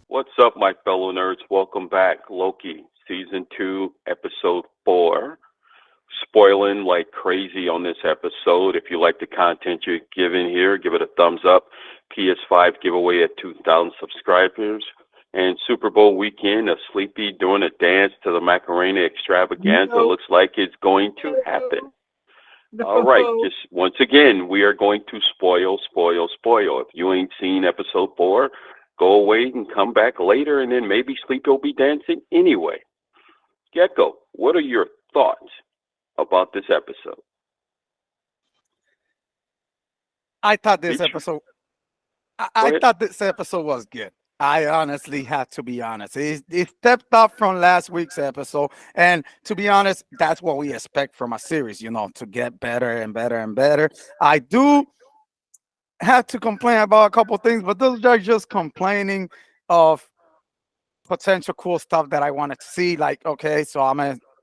What's up, my fellow nerds? Welcome back. Loki, Season 2, Episode 4. Spoiling like crazy on this episode. If you like the content you're giving here, give it a thumbs up. PS5 giveaway at 2,000 subscribers. And Super Bowl weekend, a Sleepy doing a dance to the Macarena extravaganza. No, Looks like it's going to happen. All right, no. just once again, we are going to spoil. If you ain't seen episode 4, go away and come back later, and then maybe Sleepy will be dancing anyway. Gecko, what are your thoughts about this episode? I thought this Each, episode. go I ahead. thought this episode was good. I honestly have to be honest. It stepped up from last week's episode, and to be honest, that's what we expect from a series. To get better and better and better. I do have to complain about a couple things, but those are just complaining of potential cool stuff that I wanted to see. Like, okay, so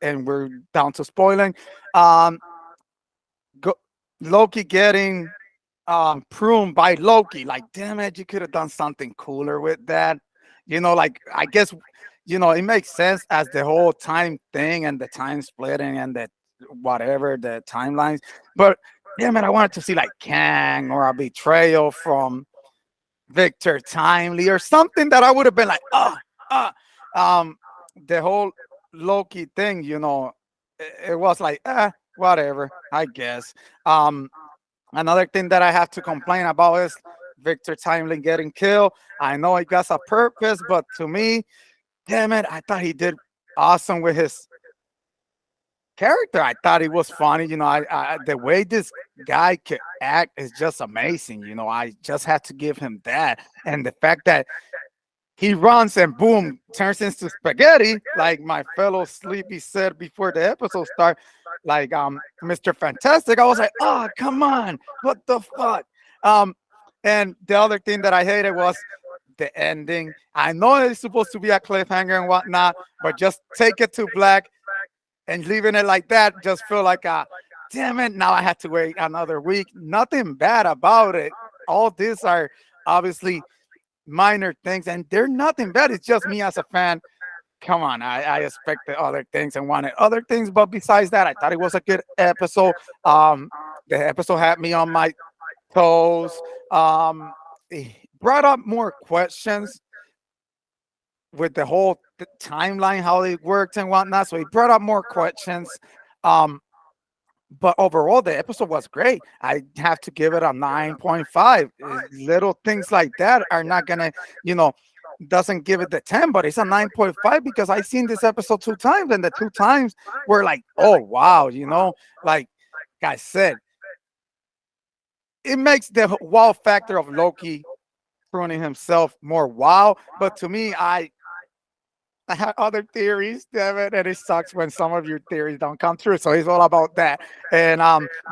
and we're down to spoiling. Um, go, Loki getting pruned by Loki. Like, damn it, you could have done something cooler with that. Like I guess it makes sense as the whole time thing and the time splitting and the whatever the timelines. But damn it, I wanted to see like Kang or a betrayal from Victor Timely or something that I would have been like, um, the whole Loki thing, it was like, whatever, I guess. Um, Another thing that I have to complain about is Victor Timely getting killed. I know it got a purpose, but to me, damn it, I thought he did awesome with his character. I thought it was funny. The way this guy could act is just amazing. I just had to give him that. And the fact that he runs and boom, turns into spaghetti, like my fellow Sleepy said before the episode start, like Mr. Fantastic. I was like, oh, come on, what the fuck? Um, and the other thing that I hated was the ending. I know it's supposed to be a cliffhanger and whatnot, but just take it to black and leaving it like that just feel like a damn it. Now I had to wait another week. Nothing bad about it. All these are obviously minor things, and they're nothing bad. It's just me as a fan. Come on, I expected other things and wanted other things, but besides that, I thought it was a good episode. The episode had me on my toes. It brought up more questions with the whole timeline, how it worked and whatnot. So it brought up more questions. Um, but overall, the episode was great. I have to give it a 9.5. Little things like that are not gonna, you know, doesn't give it the 10, but it's a 9.5 because I seen this episode 2 times, and the 2 times were like, oh wow, like I said, it makes the wow factor of Loki pruning himself more wow. But to me, I have other theories, damn it, and it sucks when some of your theories don't come true. So it's all about that. And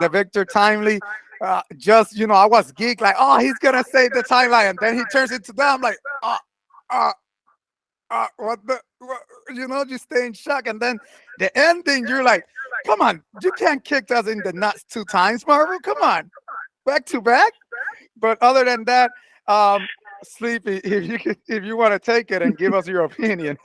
the Victor Timely, just I was geeked like, oh, he's gonna save the timeline, and then he turns into that. I'm like, uh, just stay in shock. And then the ending, you're like, come on, you can't kick us in the nuts 2 times, Marvel. Come on, back to back. But other than that, Sleepy, if you want to take it and give us your opinion.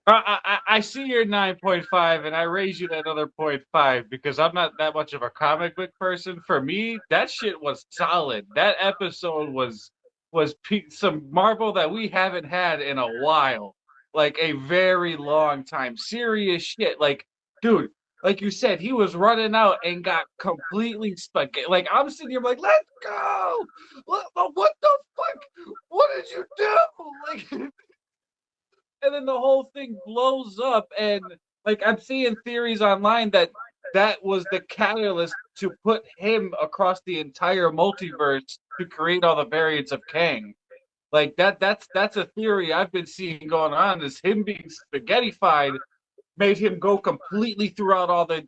I see your 9.5, and I raise you that other 0.5 because I'm not that much of a comic book person. For me, that shit was solid. That episode was some Marvel that we haven't had in a while, like a very long time. Serious shit. Like, dude, like you said, he was running out and got completely spaghetti. Like, I'm sitting here like, let's go. What the fuck? What did you do? Like. And then the whole thing blows up, and like I'm seeing theories online that was the catalyst to put him across the entire multiverse to create all the variants of Kang. Like that's a theory I've been seeing going on, is him being spaghettified made him go completely throughout all the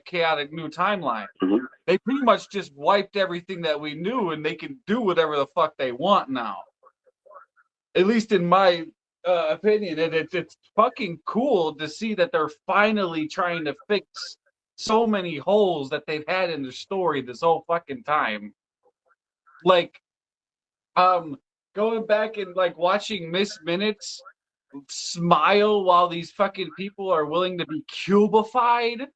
chaotic new timeline. Mhm. They pretty much just wiped everything that we knew, and they can do whatever the fuck they want now, at least in my opinion. And it's fucking cool to see that they're finally trying to fix so many holes that they've had in the story this whole fucking time. Like, going back and like watching Miss Minutes smile while these fucking people are willing to be cubified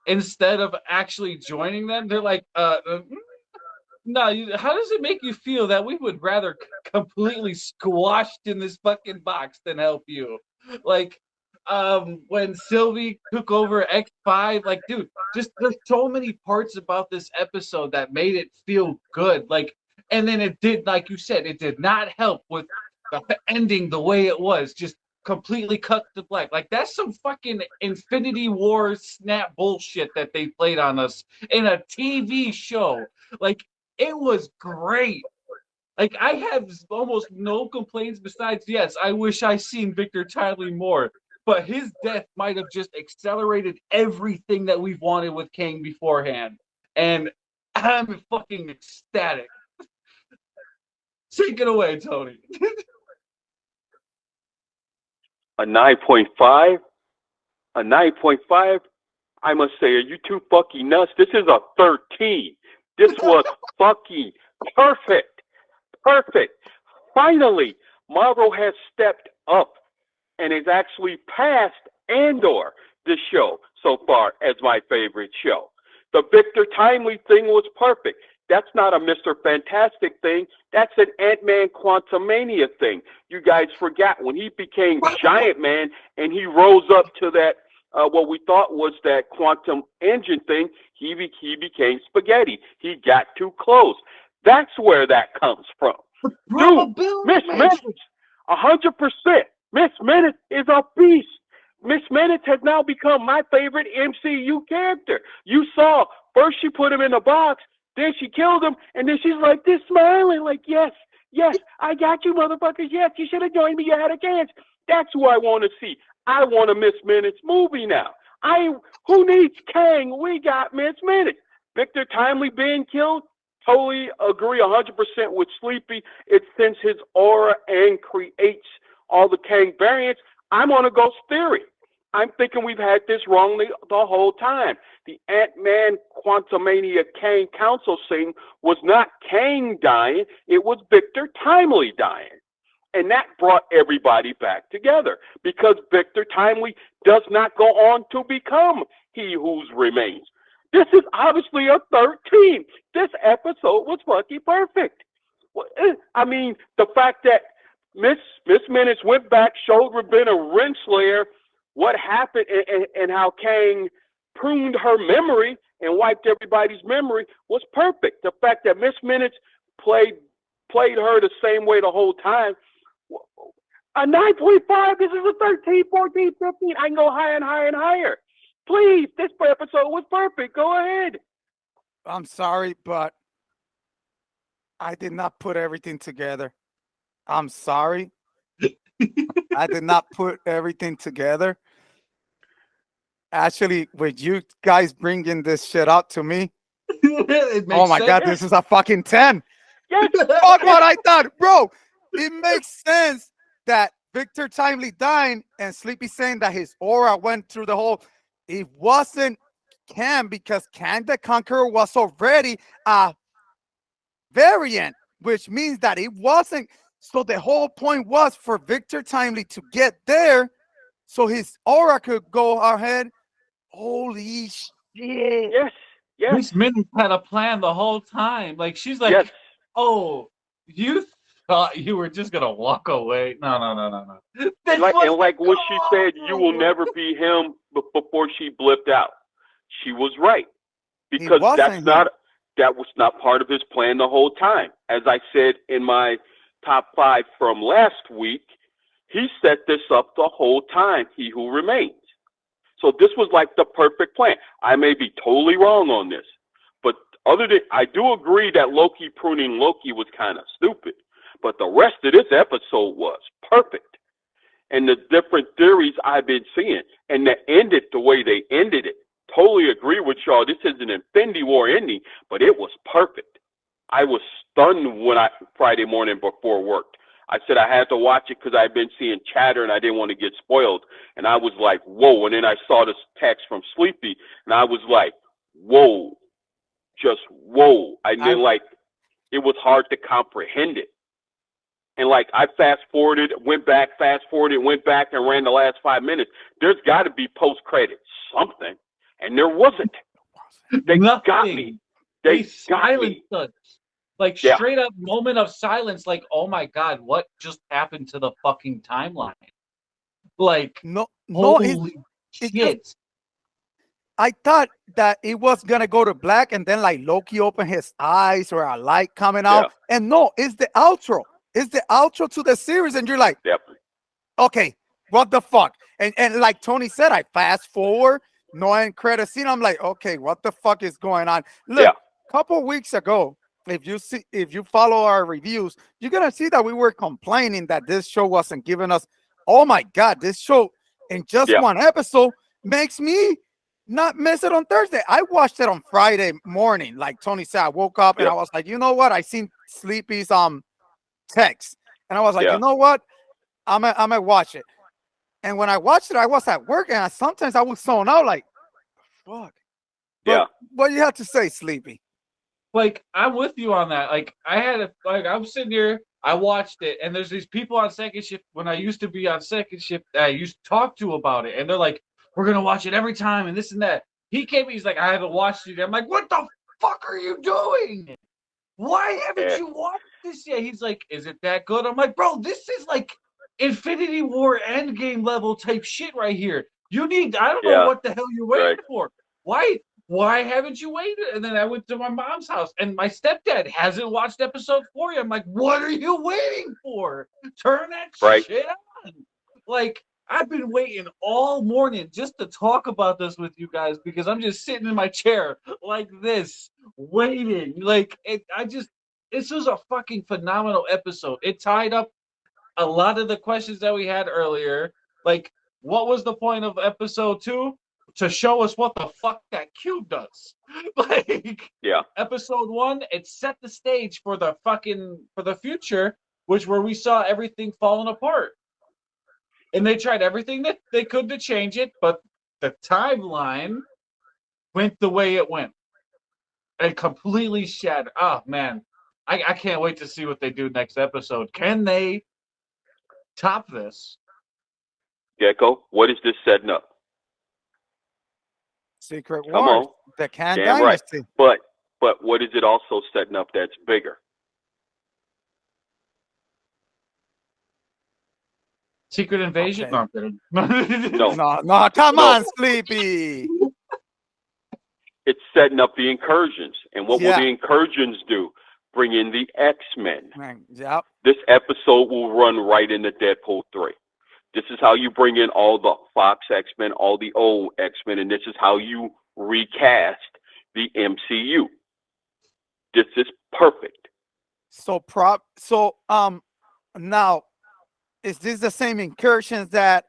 instead of actually joining them. They're like, no, how does it make you feel that we would rather completely squashed in this fucking box than help you? Like, when Sylvie took over X5, like, dude, just there's so many parts about this episode that made it feel good. Like, and then it did, like you said, it did not help with the ending the way it was. Just completely cut to black. Like, that's some fucking Infinity War snap bullshit that they played on us in a TV show. Like, it was great. Like, I have almost no complaints besides, yes, I wish I seen Victor Timely more, but his death might have just accelerated everything that we've wanted with Kang beforehand. And I'm fucking ecstatic. Take it away, Tony. A 9.5? A 9.5? I must say, are you too fucking nuts? This is a 13. This was fucking perfect. Perfect. Finally, Marvel has stepped up and has actually passed Andor, this show, so far as my favorite show. The Victor Timely thing was perfect. That's not a Mr. Fantastic thing. That's an Ant-Man Quantumania thing. You guys forgot when he became Giant Man and he rose up to that, what we thought was that quantum engine thing, he became spaghetti. He got too close. That's where that comes from. Dude, Miss Minutes, 100%. Miss Minutes is a beast. Miss Minutes has now become my favorite MCU character. You saw, first she put him in a box, then she killed him, and then she's like this smiling, like, yes, I got you, motherfuckers. Yes, you should have joined me. You had a chance. That's who I want to see. I want a Miss Minutes movie now. Who needs Kang? We got Miss Minutes. Victor Timely being killed, totally agree 100% with Sleepy. It sends his aura and creates all the Kang variants. I'm on a ghost theory. I'm thinking we've had this wrongly the whole time. The Ant-Man Quantumania Kang Council scene was not Kang dying, it was Victor Timely dying. And that brought everybody back together because Victor Timely does not go on to become He Who Remains. This is obviously a 13. This episode was fucking perfect. I mean, the fact that Miss Minutes went back, showed Rabina Renslayer what happened and how Kang pruned her memory and wiped everybody's memory was perfect. The fact that Miss Minutes played her the same way the whole time. A 9.5, this is a 13, 14, 15. I can go higher and higher and higher. Please, this episode was perfect. Go ahead. I'm sorry, but I did not put everything together. I'm sorry. I did not put everything together. Actually, with you guys bringing this shit up to me, oh my God, this is a fucking 10. Yes. Fuck what I thought, bro. It makes sense that Victor Timely dying and Sleepy saying that his aura went through the whole. It wasn't Kang because Kang the Conqueror was already a variant, which means that it wasn't. So the whole point was for Victor Timely to get there so his aura could go ahead. Holy shit. Yes. Miss Minutes had a plan the whole time. Like, she's like, yes. Oh, you thought you were just going to walk away? No. And like what she said, you will never be him before she blipped out. She was right. Because that was not part of his plan the whole time. As I said in my top 5 from last week, he set this up the whole time, He Who Remains. So this was like the perfect plan. I may be totally wrong on this, but I do agree that Loki pruning Loki was kind of stupid, but the rest of this episode was perfect. And the different theories I've been seeing, and that ended the way they ended it, totally agree with y'all. This is an Infinity War ending, but it was perfect. I was stunned when Friday morning before work. I said I had to watch it because I've been seeing chatter and I didn't want to get spoiled. And I was like, whoa. And then I saw this text from Sleepy and I was like, whoa, just whoa. It was hard to comprehend it. and like I fast forwarded, went back, and ran the last 5 minutes. There's got to be post credits something, and there wasn't. They got me. They got me. Us. Like straight up moment of silence. Like, oh my God, what just happened to the fucking timeline? Like, no, holy shit. just, I thought that it was gonna go to black, and then like Loki opened his eyes or a light coming out, and no, it's the outro. It's the outro to the series, and you're like, okay, what the fuck? And like Tony said, I fast forward, no end credit scene. I'm like, okay, what the fuck is going on? Look, a couple weeks ago, if you follow our reviews, you're gonna see that we were complaining that this show wasn't giving us. Oh my God, this show in just one episode makes me not miss it on Thursday. I watched it on Friday morning. Like Tony said, I woke up and I was like, you know what? I seen Sleepy's text, and I was like, you know what? I'm gonna watch it. And when I watched it, I was at work, and sometimes I was zone out, like, fuck. But what do you have to say, Sleepy? Like, I'm with you on that. Like, I'm sitting here, I watched it, and there's these people on second shift when I used to be on second shift that I used to talk to about it, and they're like, we're gonna watch it every time, and this and that. He came, he's like, I haven't watched it. I'm like, what the fuck are you doing? Why haven't you watched this yet? He's like, is it that good? I'm like, bro, this is like Infinity War Endgame level type shit right here. You need, I don't know what the hell you're waiting for. Why haven't you waited? And then I went to my mom's house, and my stepdad hasn't watched episode 4 yet. I'm like, what are you waiting for? Turn that shit on. Like, I've been waiting all morning just to talk about this with you guys because I'm just sitting in my chair like this, waiting. Like, this was a fucking phenomenal episode. It tied up a lot of the questions that we had earlier. Like, what was the point of episode 2? To show us what the fuck that cube does. Like, episode 1, it set the stage for the future, where we saw everything falling apart. And they tried everything that they could to change it, but the timeline went the way it went. It completely shattered. Oh, man. I can't wait to see what they do next episode. Can they top this? GECKO, what is this setting up? Secret Wars, the Khan Dynasty. Right. But what is it also setting up that's bigger? Secret Invasion? Okay. No. No, come on, Sleepy. It's setting up the incursions. And what will the incursions do? Bring in the X-Men. Yep. This episode will run right into Deadpool 3. This is how you bring in all the Fox X-Men, all the old X-Men, and this is how you recast the MCU. This is perfect. Now, is this the same incursions that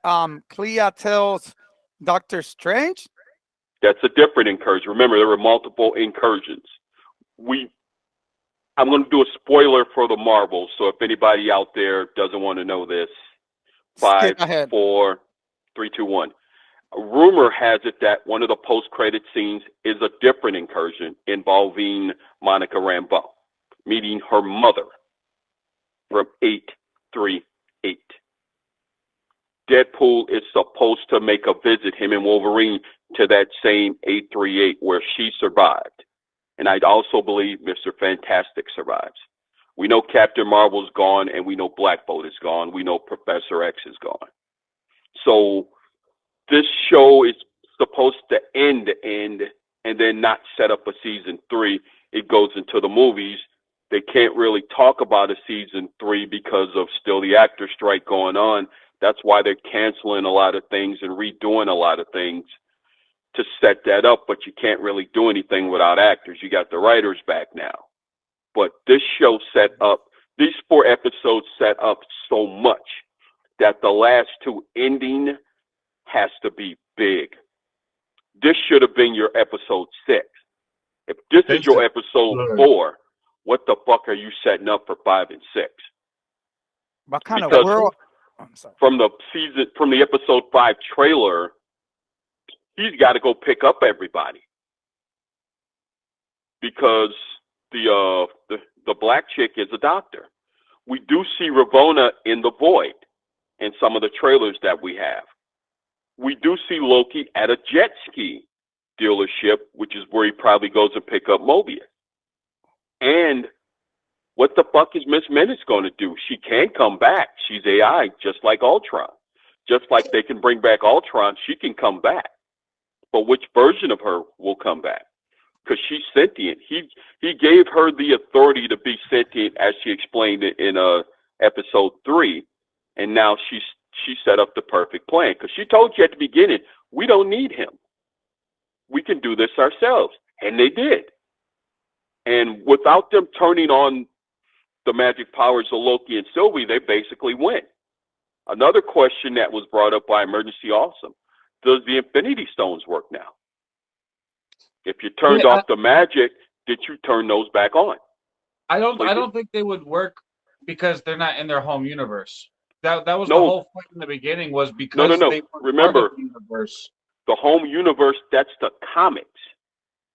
Clea tells Doctor Strange? That's a different incursion. Remember, there were multiple incursions. I'm going to do a spoiler for the Marvels, so if anybody out there doesn't want to know this, 5, 4, 3, 2, 1. A rumor has it that one of the post-credit scenes is a different incursion involving Monica Rambeau, meeting her mother from 838. Deadpool is supposed to make a visit, him and Wolverine, to that same 838 where she survived. And I also believe Mr. Fantastic survives. We know Captain Marvel's gone, and we know Black Bolt is gone. We know Professor X is gone. So this show is supposed to end, and then not set up a season 3. It goes into the movies. They can't really talk about a season 3 because of still the actor strike going on. That's why they're canceling a lot of things and redoing a lot of things to set that up. But you can't really do anything without actors. You got the writers back now. But this show set up, these 4 episodes set up so much that the last 2 ending has to be big. This should have been your episode 6. If this is your episode 4, what the fuck are you setting up for 5 and 6? What kind of world? From the episode 5 trailer, he's got to go pick up everybody because the black chick is a doctor. We do see Ravonna in the void in some of the trailers that we have. We do see Loki at a jet ski dealership, which is where he probably goes to pick up Mobius. And what the fuck is Miss Minutes going to do? She can come back. She's AI, just like Ultron. Just like they can bring back Ultron, she can come back. But which version of her will come back? Because she's sentient. He gave her the authority to be sentient, as she explained it in episode 3, and now she set up the perfect plan. Because she told you at the beginning, we don't need him. We can do this ourselves, and they did. And without them turning on the magic powers of Loki and Sylvie, they basically win. Another question that was brought up by Emergency Awesome: does the Infinity Stones work now? If you turned off the magic, did you turn those back on? I don't think they would work because they're not in their home universe. That was the whole point in the beginning, was because they were Remember, part of the universe. The home universe, that's the comics.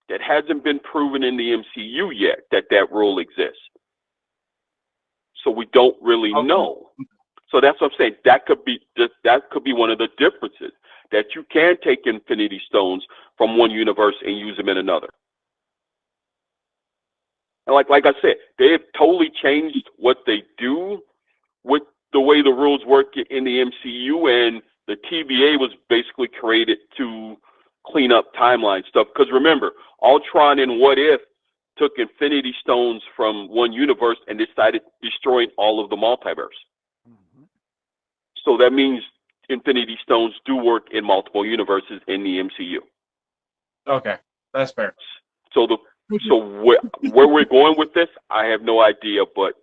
That hasn't been proven in the MCU yet that rule exists. So we don't really know. So that's what I'm saying. That could be one of the differences, that you can take Infinity Stones from one universe and use them in another. And like I said, they have totally changed what they do with the way the rules work in the MCU, and the TVA was basically created to clean up timeline stuff. Because remember, Ultron and What If took Infinity Stones from one universe and decided destroying all of the multiverse. Mm-hmm. So that means Infinity Stones do work in multiple universes in the MCU. Okay, that's fair. So where we're going with this, I have no idea, but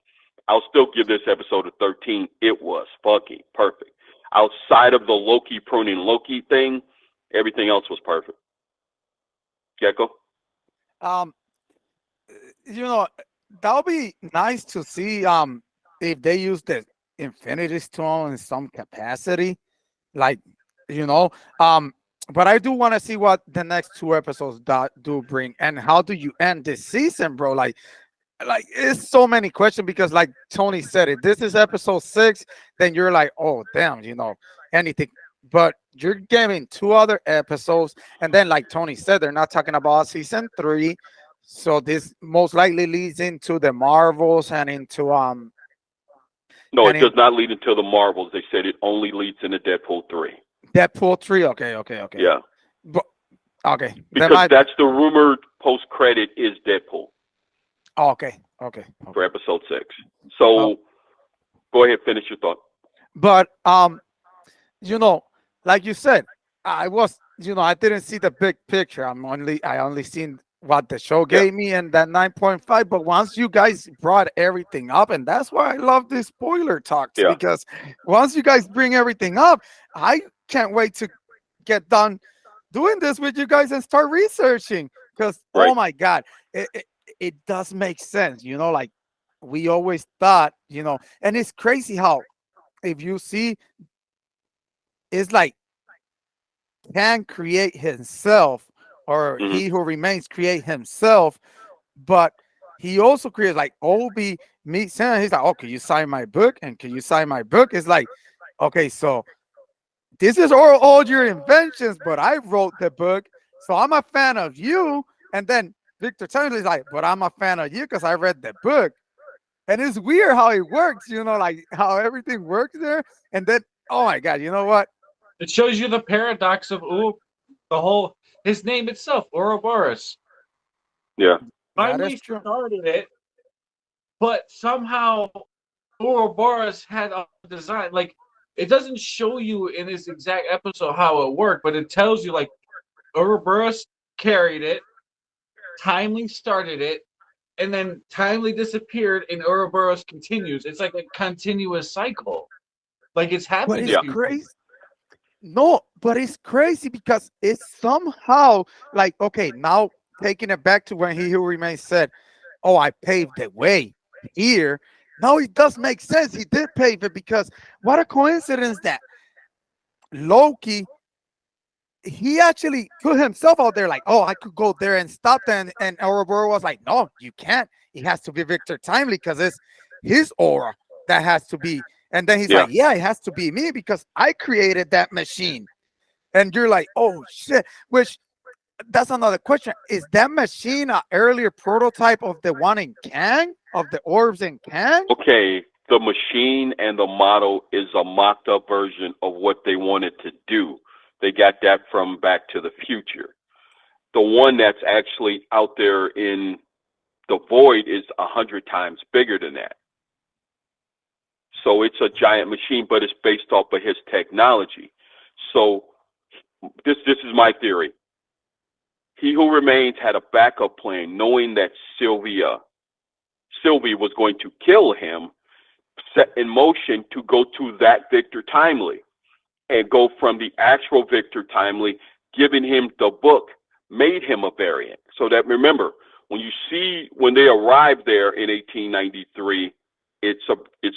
I'll still give this episode a 13. It was fucking perfect. Outside of the Loki pruning Loki thing, everything else was perfect. Gecko? That would be nice to see if they use the Infinity Stone in some capacity. Like, but I do want to see what the next 2 episodes do bring, and how do you end this season, bro? Like it's so many questions, because like Tony said, if this is episode 6, then you're like, oh damn, anything. But you're giving 2 other episodes, and then like Tony said, they're not talking about season 3, so this most likely leads into the Marvels and into No, it does not lead into the Marvels. They said it only leads into Deadpool 3. Deadpool 3, okay. Yeah. But, okay. Because that's the rumored post-credit is Deadpool. Oh, okay. For episode 6. So go ahead, finish your thought. But like you said, I didn't see the big picture. I only seen what the show gave me, and that 9.5. But once you guys brought everything up, and that's why I love these spoiler talks, because once you guys bring everything up, I can't wait to get done doing this with you guys and start researching, because oh my God, it does make sense. Like we always thought, and it's crazy how, if you see, it's like can create himself, or he who remains create himself, but he also creates, like Obi meets Sam. He's like, oh, can you sign my book? And can you sign my book? It's like, okay, so this is all your inventions, but I wrote the book, so I'm a fan of you. And then Victor Timely's like, but I'm a fan of you because I read the book. And it's weird how it works, like how everything works there. And then, oh my God, you know what? It shows you the paradox of his name itself, Ouroboros. Yeah. Finally started it, but somehow Ouroboros had a design. Like, it doesn't show you in this exact episode how it worked, but it tells you, like, Ouroboros carried it, Timely started it, and then Timely disappeared, and Ouroboros continues. It's like a continuous cycle. Like, it's happening. But it's crazy. No, but it's crazy because it's somehow like, okay, now taking it back to when He Who Remains said, oh, I paved the way here. Now it does make sense. He did pave it, because what a coincidence that Loki, he actually put himself out there like, oh, I could go there and stop them. And Ouroboros was like, no, you can't. It has to be Victor Timely because it's his aura. that has to be. And then he's Yeah. like, yeah, it has to be me because I created that machine. And you're like, oh shit. Which that's another question. Is that machine an earlier prototype of the one in Kang? Of the orbs in Kang? Okay, the machine and the model is a mocked up version of what they wanted to do. They got that from Back to the Future. The one that's actually out there in the void is 100 times bigger than that. So it's a giant machine, but it's based off of his technology. So this is my theory. He Who Remains had a backup plan, knowing that Sylvie was going to kill him, set in motion to go to that Victor Timely and go from the actual Victor Timely, giving him the book, made him a variant. So that, remember, when they arrived there in 1893, it's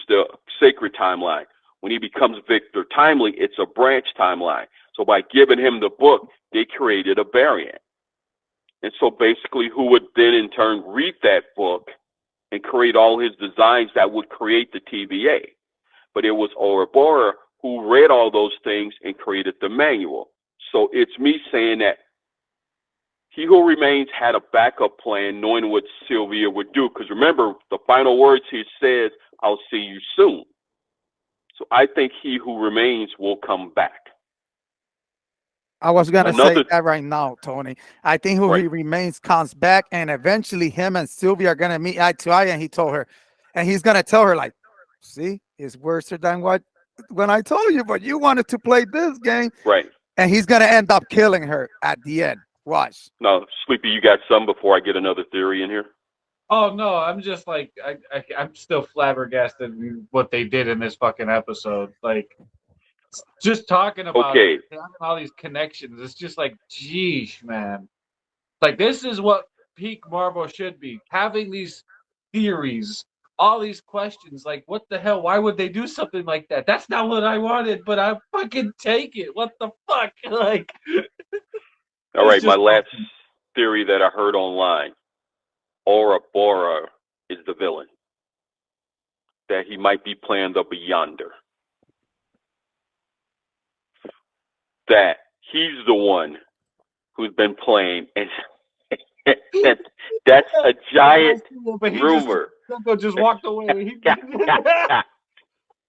the sacred timeline. When he becomes Victor Timely, it's a branch timeline. So by giving him the book, they created a variant. And so basically, who would then in turn read that book and create all his designs that would create the TVA. But it was Ouroboros who read all those things and created the manual. So it's me saying that He Who Remains had a backup plan, knowing what Sylvia would do. Because remember, the final words he says, "I'll see you soon." So I think He Who Remains will come back. I was gonna say that right now, Tony. I think Who He Remains comes back, and eventually him and Sylvia are gonna meet eye to eye. And he told her, and he's gonna tell her, like, "See, it's worse than what when I told you, but you wanted to play this game." Right. And he's gonna end up killing her at the end. Watch. No, Sleepy, you got some before I get another theory in here? Oh no, I'm just like I'm still flabbergasted in what they did in this fucking episode. Like, just talking about it, all these connections, it's just like, geesh, man. Like, this is what peak Marvel should be. Having these theories, all these questions, like, what the hell? Why would they do something like that? That's not what I wanted, but I fucking take it. What the fuck? Like, all right, my last theory that I heard online, Ouroboros is the villain. That he might be playing the Beyonder. That he's the one who's been playing, and that's a giant rumor. Just walked away.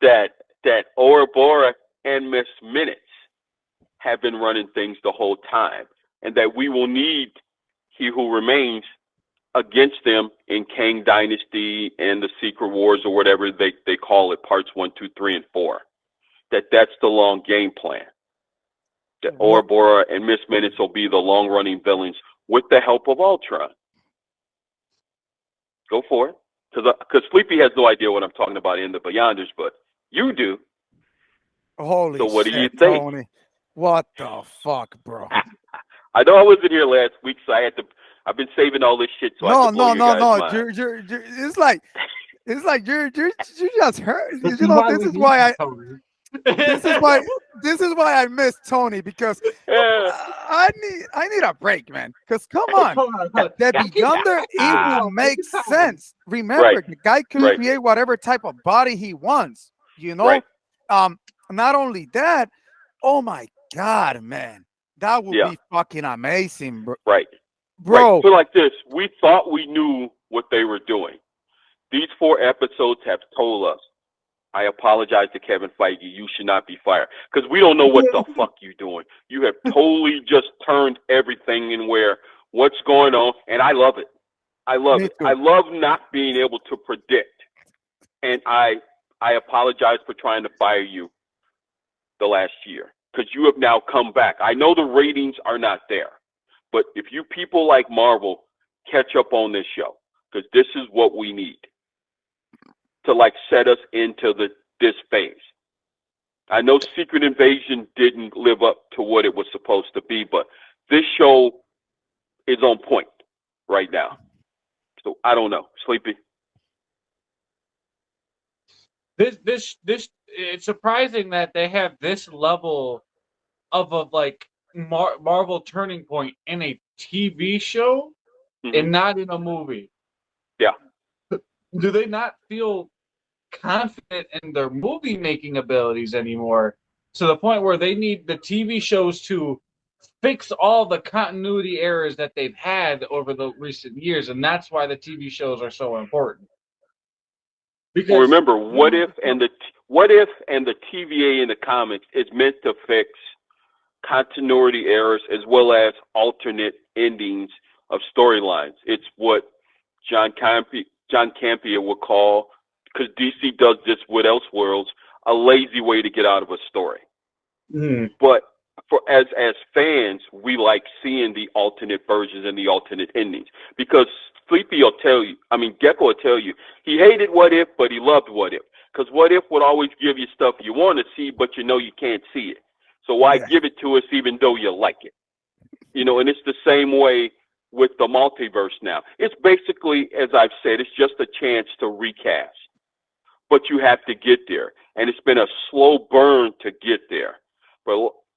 that Ouroboros and Miss Minutes have been running things the whole time, and that we will need He Who Remains against them in Kang Dynasty and the Secret Wars, or whatever they call it, parts 1, 2, 3, and 4. That's the long game plan. That Ouroboros and Miss Minutes will be the long-running villains with the help of Ultron. Go for it. Because Sleepy has no idea what I'm talking about in the Beyonders, but you do. Holy so what shit, do you think? Tony. What the fuck, bro? I know I wasn't here last week, so I've been saving all this shit. So no. You're, it's like you're just hurt. You know, this is why I miss Tony, because I need a break, man. Because come on, the Beyonder, it will make sense. Remember, the guy can create whatever type of body he wants. You know, not only that. Oh my God, man, that would be fucking amazing, bro. Bro. So like this, we thought we knew what they were doing. These 4 episodes have told us. I apologize to Kevin Feige. You should not be fired, because we don't know what the fuck you're doing. You have totally just turned everything in what's going on, and I love it. I love it. I love not being able to predict, and I apologize for trying to fire you the last year, because you have now come back. I know the ratings are not there, but if you people like Marvel catch up on this show, because this is what we need to set us into this phase. I know Secret Invasion didn't live up to what it was supposed to be, but this show is on point right now. So I don't know, Sleepy. This it's surprising that they have this level of a Marvel turning point in a TV show and not in a movie. Yeah. Do they not feel confident in their movie making abilities anymore, to the point where they need the TV shows to fix all the continuity errors that they've had over the recent years, and that's why the TV shows are so important. Well, Because remember, what if and the TVA in the comics is meant to fix continuity errors as well as alternate endings of storylines. It's what John Campea would call, because DC does this with Elseworlds, a lazy way to get out of a story. But as fans, we like seeing the alternate versions and the alternate endings, because Sleepy will tell you, GECKO will tell you, he hated What If, but he loved What If, because What If would always give you stuff you want to see, but you know you can't see it. So why give it to us even though you like it? And it's the same way with the multiverse now. It's basically, as I've said, it's just a chance to recast. But you have to get there. And it's been a slow burn to get there.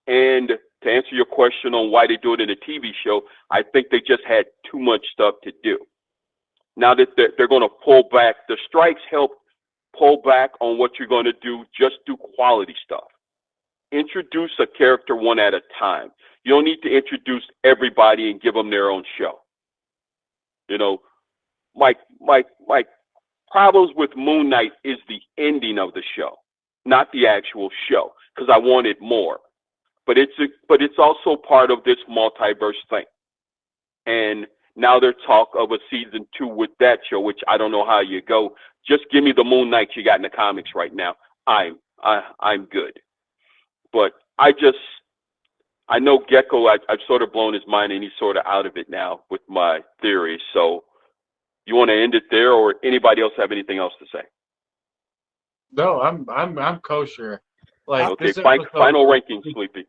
And to answer your question on why they do it in a TV show, I think they just had too much stuff to do. Now that they're going to pull back, the strikes help pull back on what you're going to do. Just do quality stuff. Introduce a character one at a time. You don't need to introduce everybody and give them their own show. My problems with Moon Knight is the ending of the show, not the actual show, because I wanted more. But it's also part of this multiverse thing. And now there's talk of a season 2 with that show, which I don't know how you go. Just give me the Moon Knight you got in the comics right now. I'm good. But I know GECKO, I've sort of blown his mind, and he's sort of out of it now with my theory. So you want to end it there, or anybody else have anything else to say? No, I'm kosher. Like, okay, final rankings, Sleepy.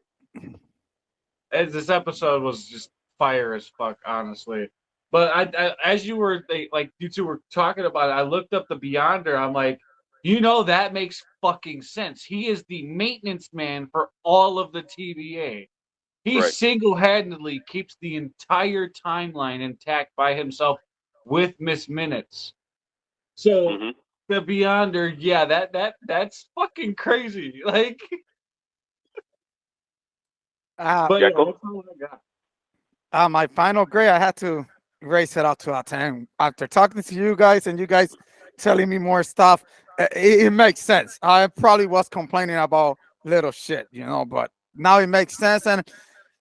This episode was just fire as fuck, honestly. But I as you were you two were talking about it, I looked up the Beyonder. I'm like, that makes fucking sense. He is the maintenance man for all of the TVA. He single-handedly keeps the entire timeline intact by himself with Miss Minutes. So the Beyonder, that's fucking crazy. Like, but that's all I got. My final grade, I had to raise it out to a 10. After talking to you guys and you guys telling me more stuff, it makes sense. I probably was complaining about little shit, but now it makes sense. And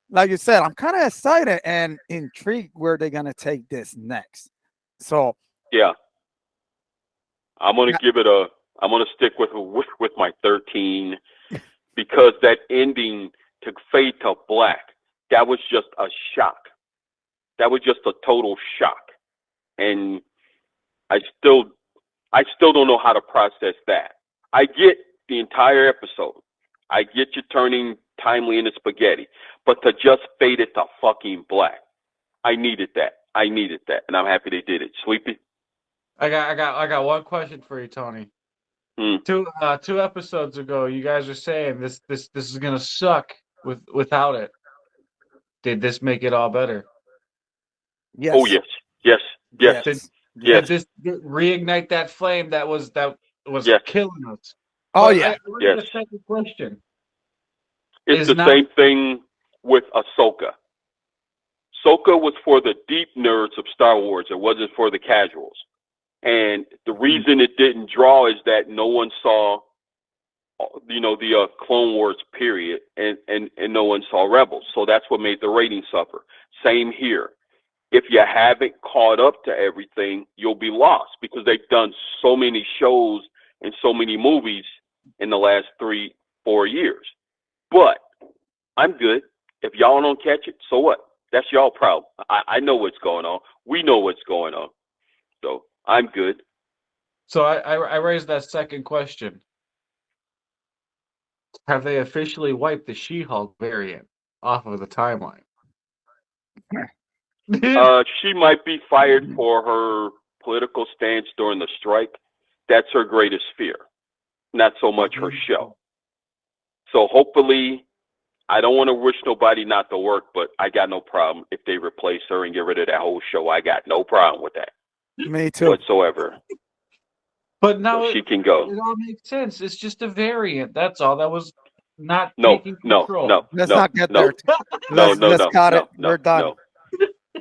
like you said, I'm kind of excited and intrigued where they're going to take this next. So, yeah, I'm going to stick with my 13, because that ending to fade to black, that was just a shock. That was just a total shock. And I still don't know how to process that. I get the entire episode. I get you turning timely into spaghetti, but to just fade it to fucking black, I needed that, and I'm happy they did it. Sleepy? I got one question for you, Tony. Two episodes ago, you guys were saying this is gonna suck without it. Did this make it all better? Yes. Oh yes. Did this reignite that flame that was killing us? Oh yeah. The second question. It's the same thing with Ahsoka. Ahsoka was for the deep nerds of Star Wars. It wasn't for the casuals. And the reason it didn't draw is that no one saw, the Clone Wars period, and no one saw Rebels. So that's what made the ratings suffer. Same here. If you haven't caught up to everything, you'll be lost, because they've done so many shows and so many movies in the last 3-4 years. But I'm good. If y'all don't catch it, so what? That's y'all problem. I know what's going on. We know what's going on. So I'm good. So I raised that second question. Have they officially wiped the She-Hulk variant off of the timeline? She might be fired for her political stance during the strike. That's her greatest fear, not so much her show. So hopefully, I don't want to wish nobody not to work, but I got no problem if they replace her and get rid of that whole show. I got no problem with that. Me too. Whatsoever. But now So she can go. it all makes sense. It's just a variant. That's all. That was not No, taking no, control. no, Let's no, not get no, there. no, Let's cut it. no, We're done. no.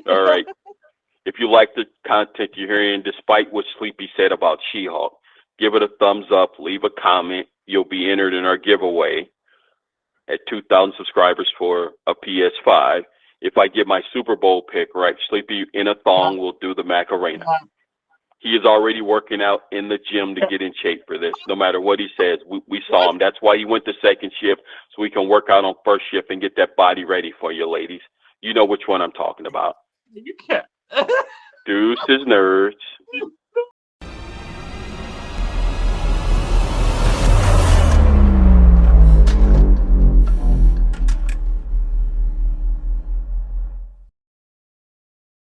All right. If you like the content you're hearing, despite what Sleepy said about She-Hulk, give it a thumbs up, leave a comment. You'll be entered in our giveaway at 2,000 subscribers for a PS5. If I get my Super Bowl pick right, Sleepy in a thong will do the Macarena. He is already working out in the gym to get in shape for this. No matter what he says, we saw him. That's why he went to second shift, so we can work out on first shift and get that body ready for you, ladies. You know which one I'm talking about. You can't. Deuces, nerds.